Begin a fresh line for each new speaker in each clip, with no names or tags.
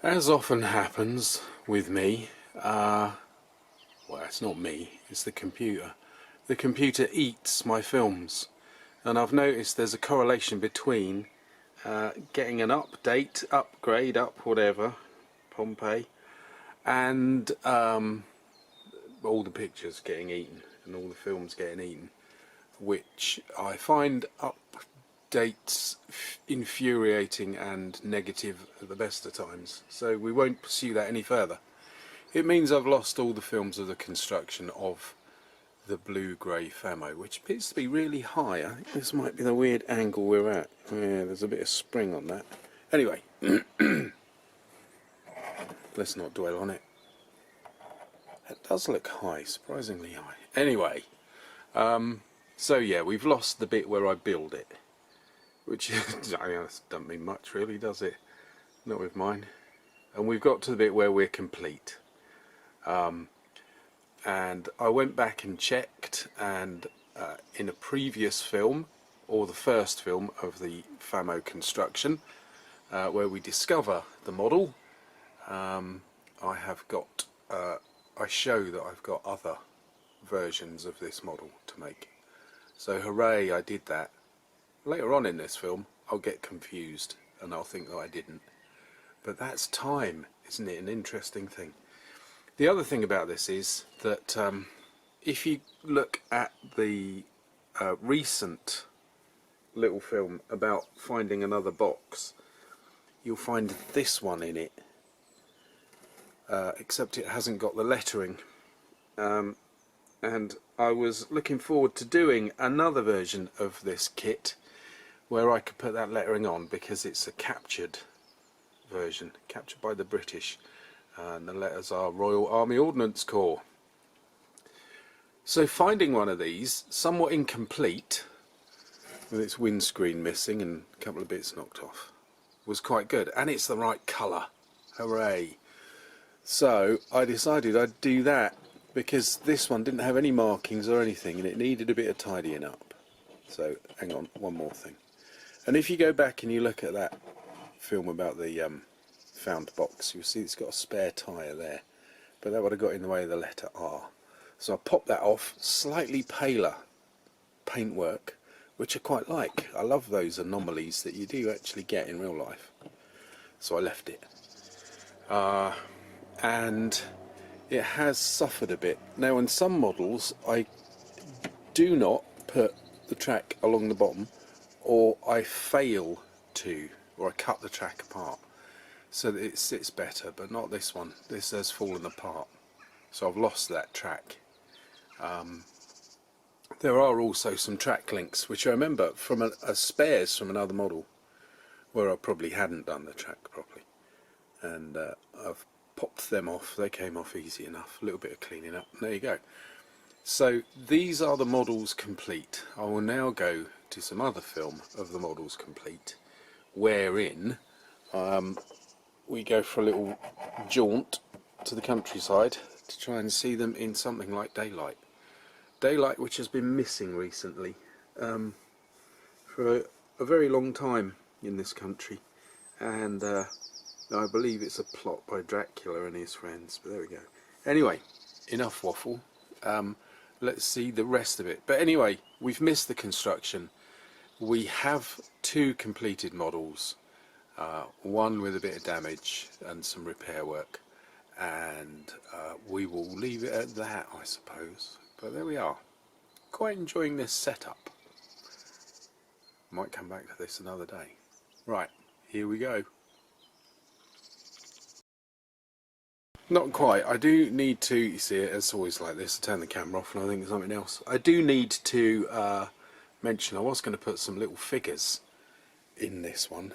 As often happens with me, well, it's not me, it's the computer. The computer eats my films, and I've noticed there's a correlation between getting an update, upgrade, whatever, Pompeii, and all the pictures getting eaten and all the films getting eaten, which I find updates infuriating and negative at the best of times. So we won't pursue that any further. It means I've lost all the films of the construction of the blue-grey Famo, which appears to be really high. I think this might be the weird angle we're at. Yeah, there's a bit of spring on that. Anyway, let's not dwell on it. It does look high, surprisingly high. Anyway, so yeah, we've lost the bit where I build it, which doesn't mean much really, does it? Not with mine. And we've got to the bit where we're complete. And I went back and checked, and in a previous film, or the first film of the Famo construction, where we discover the model, I show that I've got other versions of this model to make. So hooray, I did that. Later on in this film I'll get confused and I'll think that I didn't. But that's time, isn't it? An interesting thing. The other thing about this is that if you look at the recent little film about finding another box, you'll find this one in it. Except it hasn't got the lettering, and I was looking forward to doing another version of this kit where I could put that lettering on, because it's a captured version, captured by the British, and the letters are Royal Army Ordnance Corps. So finding one of these, somewhat incomplete, with its windscreen missing and a couple of bits knocked off, was quite good, and it's the right colour. Hooray! So I decided I'd do that, because this one didn't have any markings or anything and it needed a bit of tidying up. So hang on, one more thing. And if you go back and you look at that film about the found box, you'll see it's got a spare tyre there, but that would have got in the way of the letter R. So I popped that off, slightly paler paintwork, which I quite like. I love those anomalies that you do actually get in real life. So I left it. And it has suffered a bit. Now in some models I do not put the track along the bottom, or I fail to, or I cut the track apart so that it sits better, but not this one. This has fallen apart, so I've lost that track. There are also some track links which I remember from a spares from another model where I probably hadn't done the track properly, and I've popped them off. They came off easy enough. A little bit of cleaning up. There you go. So these are the models complete. I will now go to some other film of the models complete, wherein we go for a little jaunt to the countryside to try and see them in something like daylight. Daylight which has been missing recently for a very long time in this country, and I believe it's a plot by Dracula and his friends, but there we go. Anyway, enough waffle. Let's see the rest of it. But anyway, we've missed the construction. We have two completed models, one with a bit of damage and some repair work, and we will leave it at that, I suppose. But there we are. Quite enjoying this setup. Might come back to this another day. Right, here we go. Not quite. I do need to, you see it, it's always like this, I turn the camera off and I think of something else. I do need to mention, I was going to put some little figures in this one.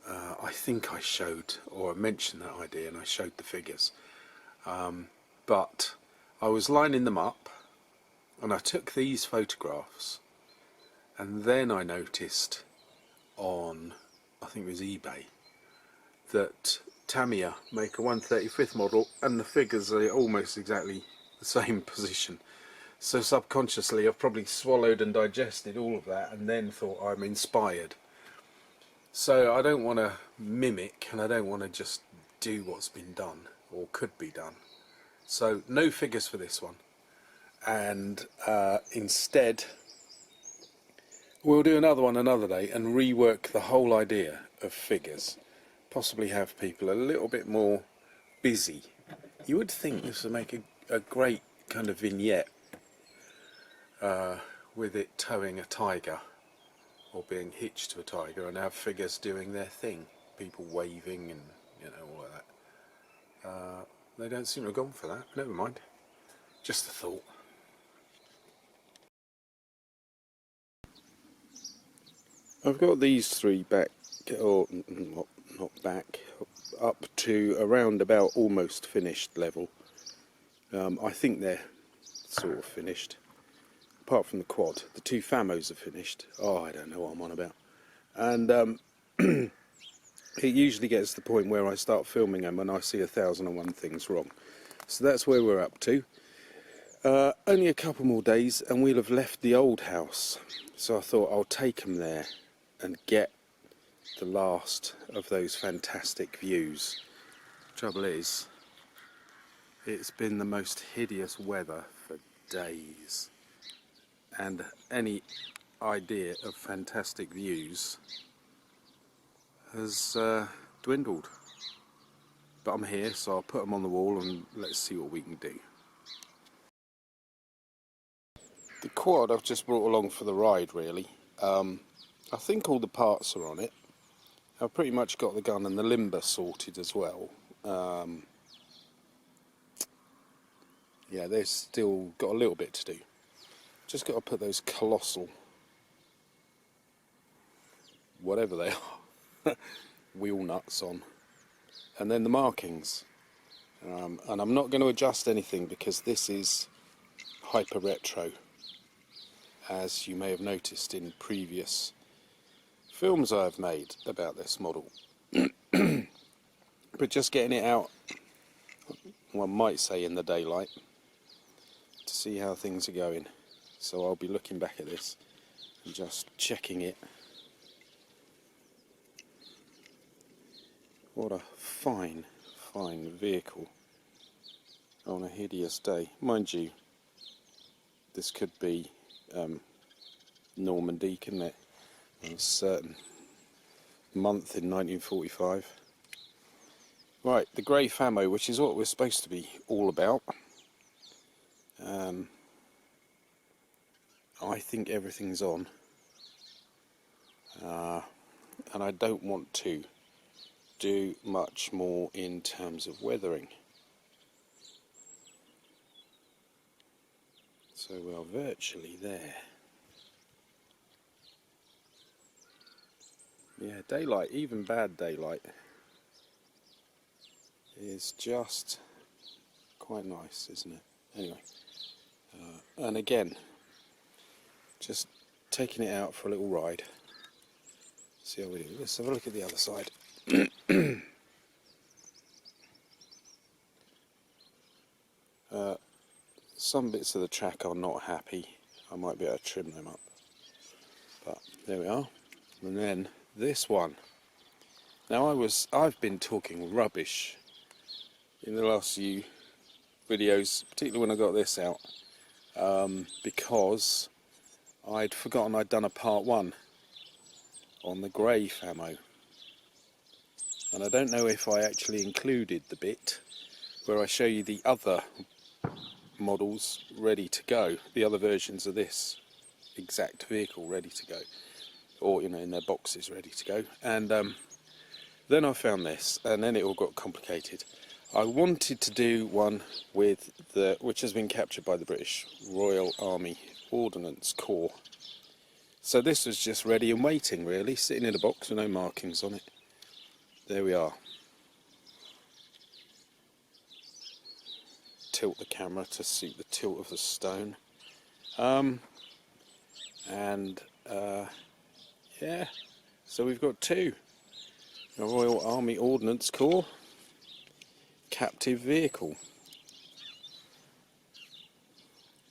I think I showed, or I mentioned that idea and I showed the figures. But I was lining them up and I took these photographs, and then I noticed on, I think it was eBay, that Tamiya make a 1/35 model and the figures are almost exactly the same position. So subconsciously I've probably swallowed and digested all of that and then thought I'm inspired. So I don't want to mimic, and I don't want to just do what's been done or could be done. So no figures for this one, and instead we'll do another one another day and rework the whole idea of figures, possibly have people a little bit more busy. You would think this would make a great kind of vignette with it towing a tiger or being hitched to a tiger, and have figures doing their thing, people waving and all of that. They don't seem to have gone for that. Never mind, just a thought. I've got these three back, or not back, up to around about almost finished level. I think they're sort of finished, apart from the quad. The two Famos are finished. Oh, I don't know what I'm on about. And it usually gets to the point where I start filming them and I see 1,001 things wrong. So that's where we're up to. Only a couple more days and we'll have left the old house. So I thought I'll take them there and get the last of those fantastic views. Trouble is, it's been the most hideous weather for days, and any idea of fantastic views has dwindled. But I'm here, so I'll put them on the wall and let's see what we can do. The quad I've just brought along for the ride, really. I think all the parts are on it. I've pretty much got the gun and the limber sorted as well. Yeah, they've still got a little bit to do. Just got to put those colossal, whatever they are, wheel nuts on. And then the markings. And I'm not going to adjust anything because this is hyper retro, as you may have noticed in previous films I've made about this model. But just getting it out, one might say, in the daylight to see how things are going. So I'll be looking back at this and just checking it. What a fine, fine vehicle on a hideous day. Mind you, this could be Normandy, couldn't it? On a certain month in 1945. Right, the grey Famo, which is what we're supposed to be all about. I think everything's on. And I don't want to do much more in terms of weathering. So we're virtually there. Yeah, daylight, even bad daylight, is just quite nice, isn't it? Anyway, and again, just taking it out for a little ride. See how we do. Let's have a look at the other side. Some bits of the track are not happy. I might be able to trim them up. But there we are. And then this one. Now I've been talking rubbish in the last few videos, particularly when I got this out, because I'd forgotten I'd done a part 1 on the grey Famo, and I don't know if I actually included the bit where I show you the other models ready to go, the other versions of this exact vehicle ready to go, or in their boxes ready to go. And then I found this, and then it all got complicated. I wanted to do one with which has been captured by the British Royal Army Ordnance Corps. So this was just ready and waiting, really, sitting in a box with no markings on it. There we are. Tilt the camera to suit the tilt of the stone. Yeah, so we've got two. A Royal Army Ordnance Corps captive vehicle.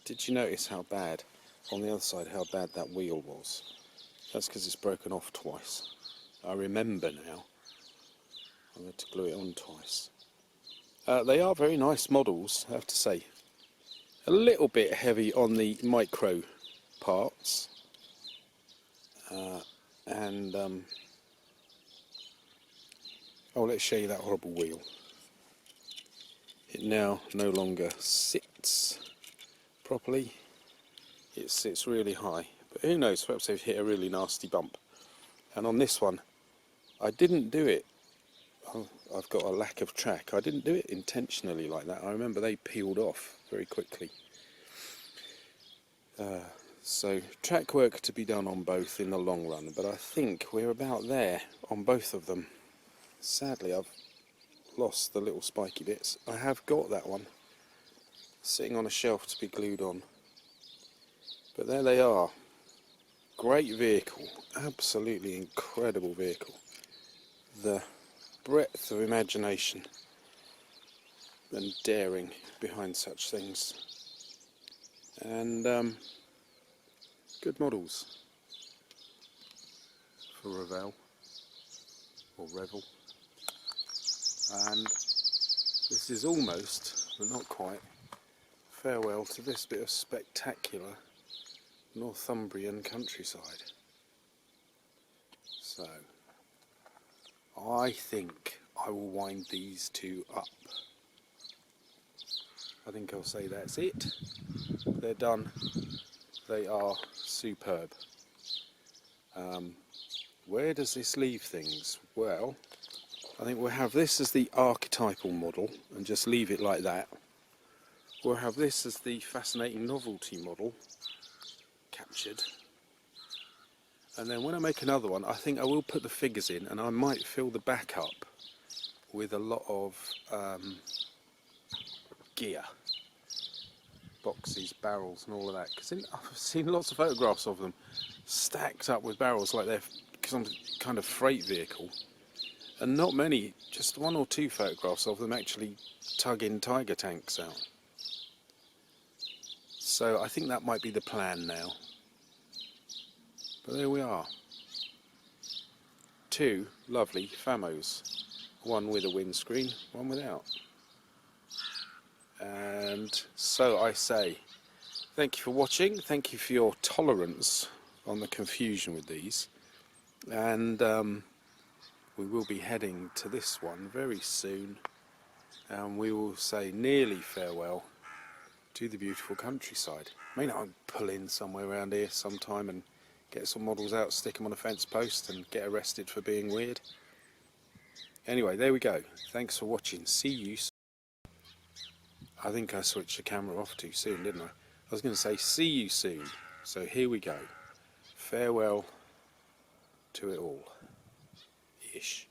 Did you notice how bad, on the other side, how bad that wheel was? That's because it's broken off twice. I remember now. I'm going to glue it on twice. They are very nice models, I have to say. A little bit heavy on the micro parts. Oh, let's show you that horrible wheel. It now no longer sits properly. It sits really high. But who knows, perhaps they've hit a really nasty bump. And on this one, I didn't do it. I've got a lack of track. I didn't do it intentionally like that. I remember they peeled off very quickly. So track work to be done on both in the long run, but I think we're about there on both of them. Sadly, I've lost the little spiky bits. I have got that one sitting on a shelf to be glued on. But there they are. Great vehicle, absolutely incredible vehicle. The breadth of imagination and daring behind such things. And good models for Revell, or Revell. And this is almost, but not quite, farewell to this bit of spectacular Northumbrian countryside. So, I think I will wind these two up. I think I'll say that's it. They're done. They are superb. Where does this leave things? Well, I think we'll have this as the archetypal model and just leave it like that. We'll have this as the fascinating novelty model, captured. And then when I make another one, I think I will put the figures in, and I might fill the back up with a lot of gear. Boxes, barrels and all of that, because I've seen lots of photographs of them stacked up with barrels like they're some kind of freight vehicle, and not many, just one or two photographs of them actually tugging tiger tanks out. So I think that might be the plan now. But there we are. Two lovely Famos, one with a windscreen, one without. And so I say, thank you for watching, thank you for your tolerance on the confusion with these, and we will be heading to this one very soon, and we will say nearly farewell to the beautiful countryside. May not pull in somewhere around here sometime and get some models out, stick them on a fence post and get arrested for being weird. Anyway, there we go. Thanks for watching. See you soon. I think I switched the camera off too soon, didn't I? I was going to say see you soon. So here we go. Farewell to it all. Ish.